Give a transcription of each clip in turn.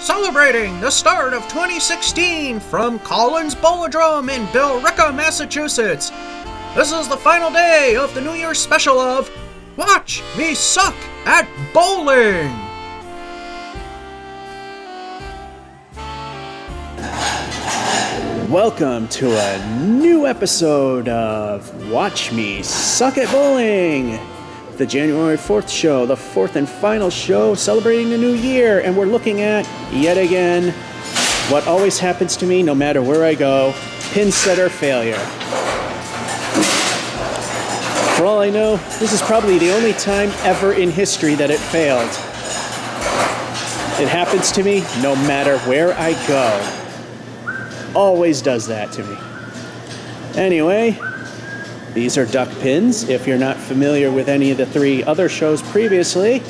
Celebrating the start of 2016 from Collins Bowladrome in Billerica, Massachusetts. This is the final day of the New Year's special of Watch Me Suck at Bowling. Welcome to a new episode of Watch Me Suck at Bowling, the January 4th show, the fourth and final show celebrating the new year, and we're looking at, yet again, what always happens to me no matter where I go, pin setter failure. For all I know, this is probably the only time ever in history that it failed. It happens to me no matter where I go. Always does that to me. Anyway, these are duck pins. If you're not familiar with any of the three other shows previously,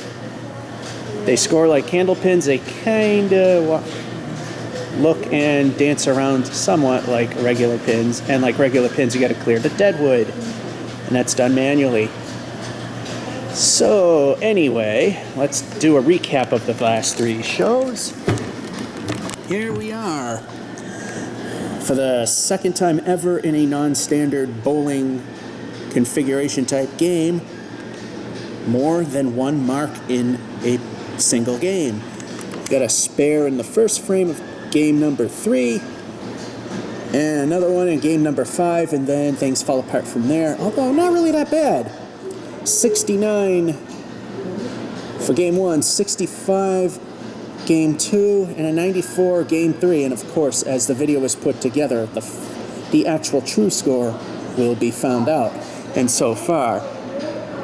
they score like candle pins. They kind of look and dance around somewhat like regular pins. And like regular pins, you got to clear the dead wood. And that's done manually. So anyway, let's do a recap of the last three shows. Here we are. For the second time ever in a non-standard bowling configuration type game, more than one mark in a single game. Got a spare in the first frame of game number 3, and another one in game number 5, and then things fall apart from there, although not really that bad. 69 for game 1, 65 game 2, and a 94 game 3, and of course, as the video is put together, the actual true score will be found out. And so far,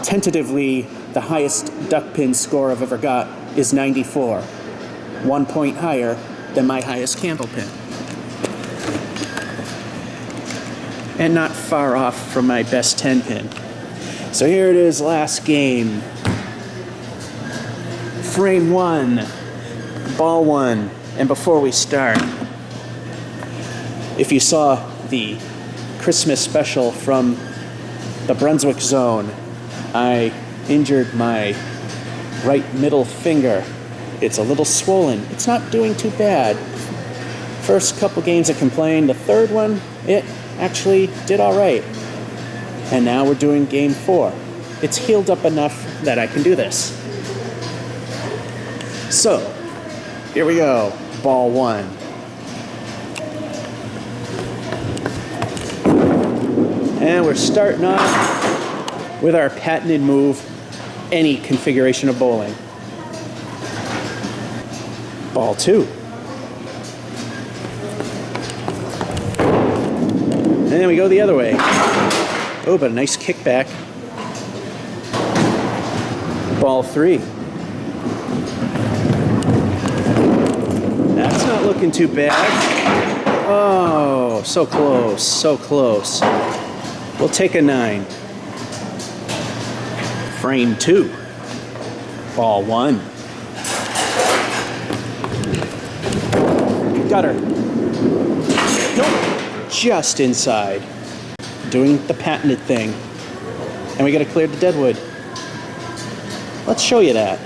tentatively, the highest duck pin score I've ever got is 94, 1 point higher than my highest candle pin, and not far off from my best 10 pin. So here it is, last game. Frame 1. Ball 1, and before we start, if you saw the Christmas special from the Brunswick zone, I injured my right middle finger. It's a little swollen. It's not doing too bad. First couple games I complained. The third one, it actually did all right. And now we're doing game 4. It's healed up enough that I can do this. So, here we go, ball 1. And we're starting off with our patented move, any configuration of bowling. Ball 2. And then we go the other way. Oh, but a nice kickback. Ball 3. That's not looking too bad. Oh, so close, so close. We'll take a 9. Frame 2. Ball 1. Got her. Nope. Just inside. Doing the patented thing. And we gotta clear the deadwood. Let's show you that.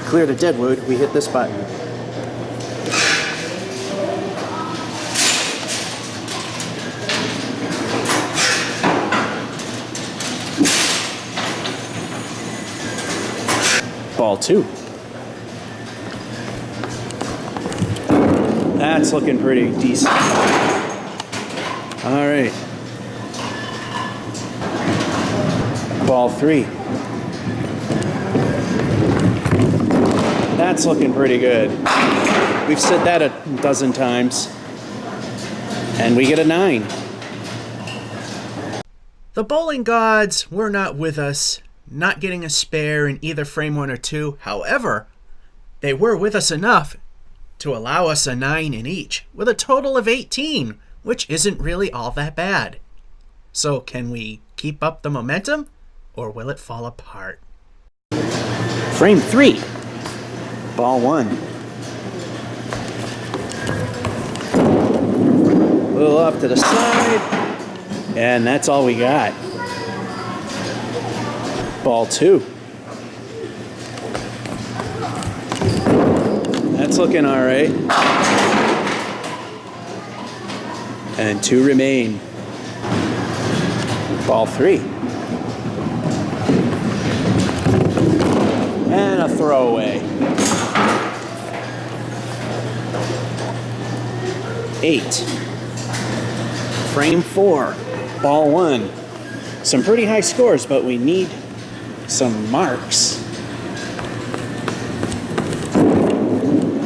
Clear the deadwood, we hit this button. Ball 2. That's looking pretty decent. All right. Ball 3. That's looking pretty good. We've said that a dozen times. And we get a 9. The bowling gods were not with us, not getting a spare in either frame 1 or 2. However, they were with us enough to allow us a 9 in each, with a total of 18, which isn't really all that bad. So can we keep up the momentum, or will it fall apart? Frame 3. Ball 1. A little off to the side, and that's all we got. Ball 2. looking all right. And 2 remain. Ball 3. And a throwaway. 8. Frame 4. Ball 1. Some pretty high scores, but we need some marks.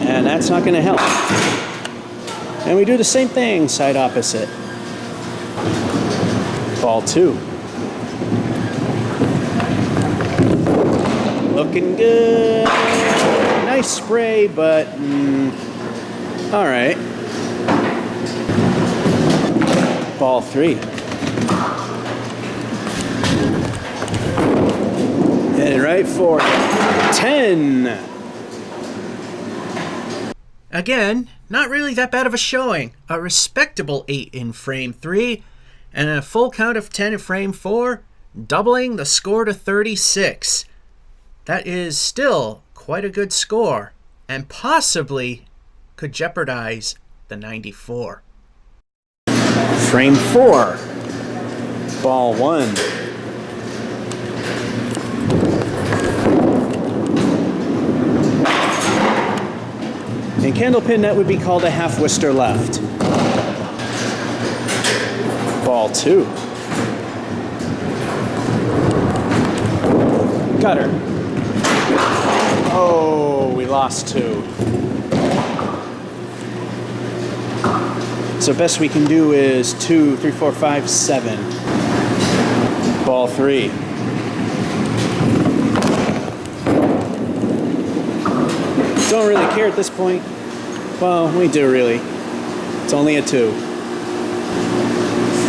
And that's not going to help. And we do the same thing, side opposite. Ball 2. Looking good. Nice spray, but all right. Ball 3. Headed right for 10. Again, not really that bad of a showing. A respectable 8 in frame 3, and a full count of 10 in frame 4, doubling the score to 36. That is still quite a good score, and possibly could jeopardize the 94. Frame 4. Ball 1. In candlepin, that would be called a half Worcester left. Ball 2. Gutter. Oh, we lost 2. So best we can do is 2, 3, 4, 5, 7. Ball 3. Don't really care at this point. Well, we do really. It's only a 2.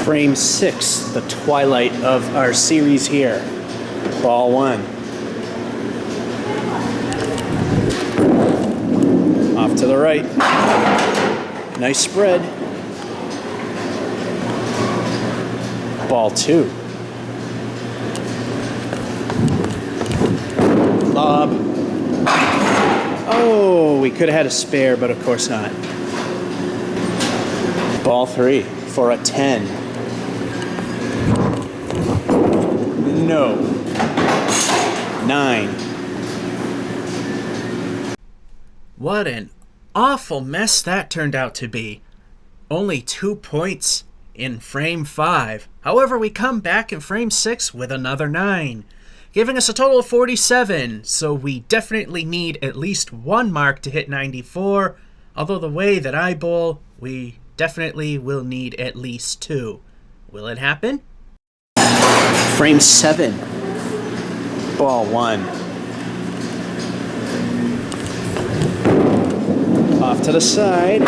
Frame 6, the twilight of our series here. Ball 1. Off to the right. Nice spread. Ball 2. Lob. Oh, we could have had a spare, but of course not. Ball 3 for a 10. No. 9. What an awful mess that turned out to be. Only 2 points in frame 5. However, we come back in frame 6 with another 9, giving us a total of 47. So we definitely need at least 1 mark to hit 94. Although the way that I bowl, we definitely will need at least 2. Will it happen? Frame 7. Ball 1. Off to the side.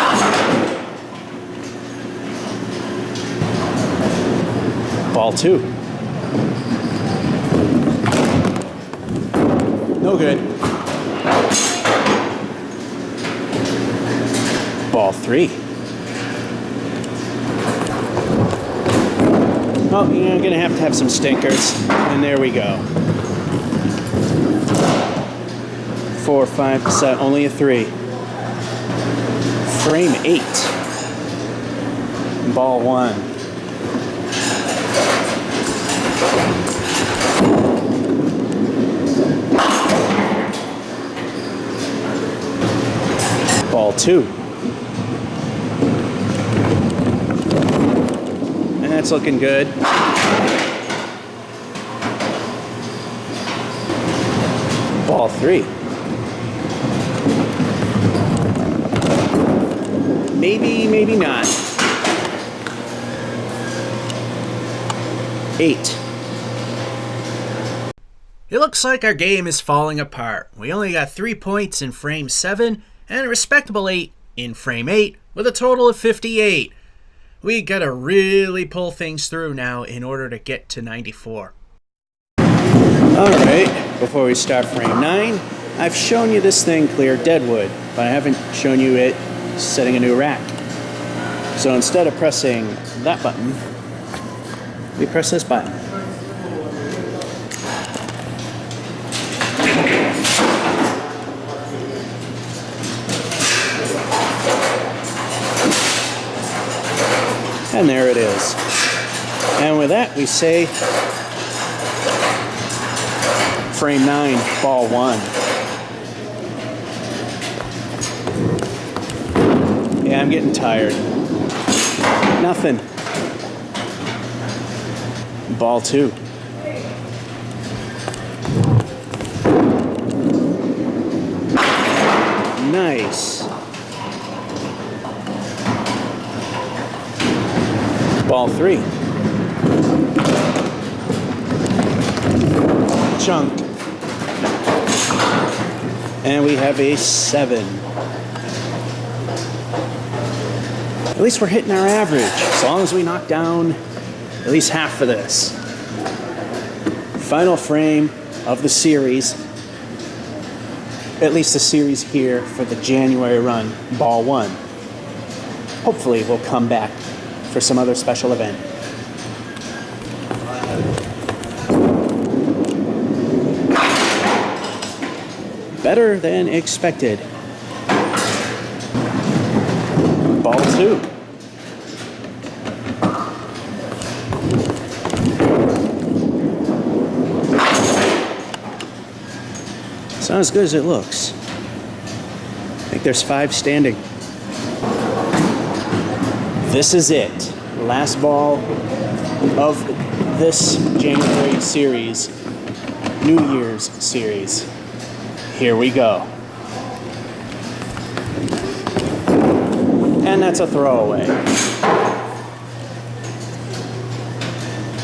Ball 2. No good. Ball 3. Oh, you're going to have some stinkers. And there we go. 4, 5, 7, only a 3. Frame 8. Ball 1. Ball 2. That's looking good. Ball 3. Maybe, maybe not. 8. It looks like our game is falling apart. We only got 3 points in frame 7 and a respectable 8 in frame 8 with a total of 58. We gotta really pull things through now in order to get to 94. Alright, before we start frame 9, I've shown you this thing clear deadwood, but I haven't shown you it setting a new rack. So instead of pressing that button, we press this button. And there it is. And with that, we say frame 9, ball 1. Yeah, I'm getting tired. Nothing. Ball 2. Nice. Ball 3. Chunk. And we have a 7. At least we're hitting our average, as long as we knock down at least half of this. Final frame of the series, at least the series here for the January run, ball 1. Hopefully we'll come back for some other special event. Better than expected. Ball 2. It's not as good as it looks. I think there's 5 standing. This is it. Last ball of this January series, New Year's series. Here we go. And that's a throwaway.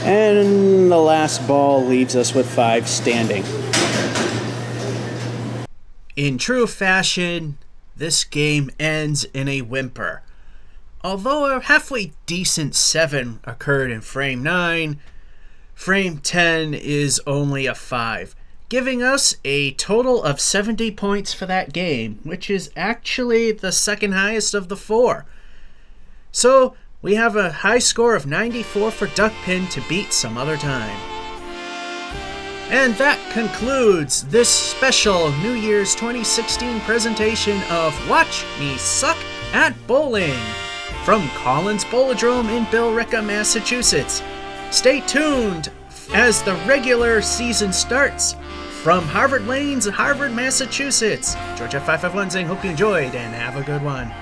And the last ball leaves us with 5 standing. In true fashion, this game ends in a whimper. Although a halfway decent 7 occurred in frame 9, frame 10 is only a 5, giving us a total of 70 points for that game, which is actually the second highest of the 4. So we have a high score of 94 for duckpin to beat some other time. And that concludes this special New Year's 2016 presentation of Watch Me Suck at Bowling from Collins Bowladrome in Billerica, Massachusetts. Stay tuned as the regular season starts from Harvard Lanes, Harvard, Massachusetts. Georgia 551 saying hope you enjoyed and have a good one.